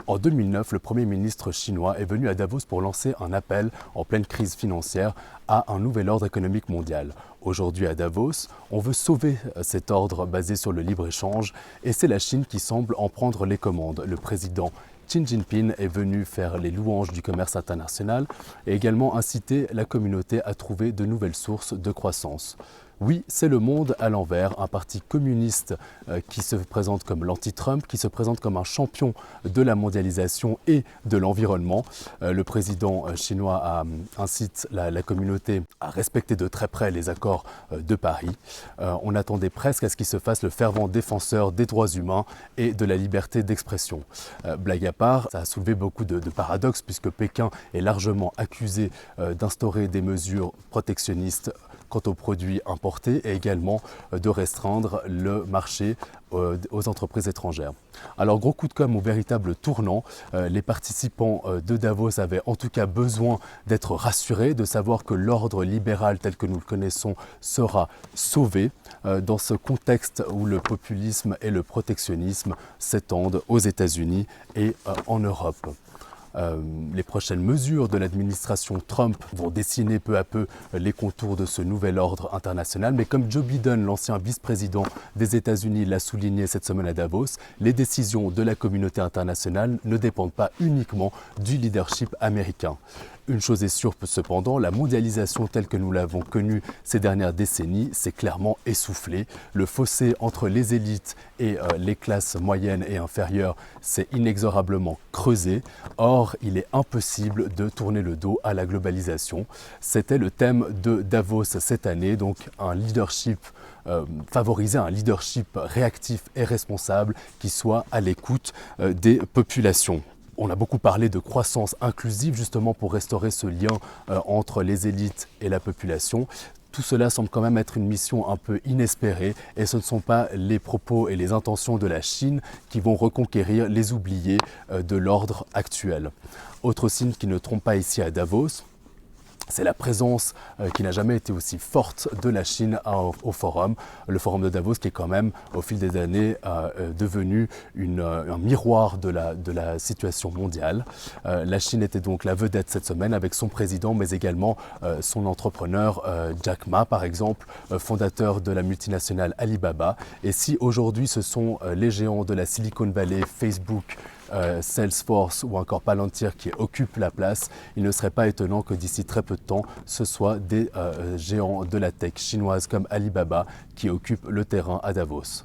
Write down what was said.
En 2009, le Premier ministre chinois est venu à Davos pour lancer un appel en pleine crise financière à un nouvel ordre économique mondial. Aujourd'hui à Davos, on veut sauver cet ordre basé sur le libre-échange et c'est la Chine qui semble en prendre les commandes. Le président Xi Jinping est venu faire les louanges du commerce international et également inciter la communauté à trouver de nouvelles sources de croissance. Oui, c'est le monde à l'envers, un parti communiste qui se présente comme l'anti-Trump, qui se présente comme un champion de la mondialisation et de l'environnement. Le président chinois incite la communauté à respecter de très près les accords de Paris. On attendait presque à ce qu'il se fasse le fervent défenseur des droits humains et de la liberté d'expression. Blague à part, ça a soulevé beaucoup de paradoxes puisque Pékin est largement accusé d'instaurer des mesures protectionnistes quant aux produits importés et également de restreindre le marché aux entreprises étrangères. Alors gros coup de com' au véritable tournant, les participants de Davos avaient en tout cas besoin d'être rassurés, de savoir que l'ordre libéral tel que nous le connaissons sera sauvé dans ce contexte où le populisme et le protectionnisme s'étendent aux États-Unis et en Europe. Les prochaines mesures de l'administration Trump vont dessiner peu à peu les contours de ce nouvel ordre international. Mais comme Joe Biden, l'ancien vice-président des États-Unis, l'a souligné cette semaine à Davos, les décisions de la communauté internationale ne dépendent pas uniquement du leadership américain. Une chose est sûre cependant, la mondialisation telle que nous l'avons connue ces dernières décennies s'est clairement essoufflée. Le fossé entre les élites et les classes moyennes et inférieures s'est inexorablement creusé. Or, il est impossible de tourner le dos à la globalisation. C'était le thème de Davos cette année, donc favoriser un leadership réactif et responsable qui soit à l'écoute des populations. On a beaucoup parlé de croissance inclusive justement pour restaurer ce lien entre les élites et la population. Tout cela semble quand même être une mission un peu inespérée et ce ne sont pas les propos et les intentions de la Chine qui vont reconquérir les oubliés de l'ordre actuel. Autre signe qui ne trompe pas ici à Davos, c'est la présence qui n'a jamais été aussi forte de la Chine au forum. Le forum de Davos qui est quand même, au fil des années, devenu un miroir de la situation mondiale. La Chine était donc la vedette cette semaine avec son président, mais également son entrepreneur Jack Ma, par exemple, fondateur de la multinationale Alibaba. Et si aujourd'hui ce sont les géants de la Silicon Valley, Facebook, Salesforce ou encore Palantir qui occupent la place, il ne serait pas étonnant que d'ici très peu de temps, ce soit des géants de la tech chinoise comme Alibaba qui occupent le terrain à Davos.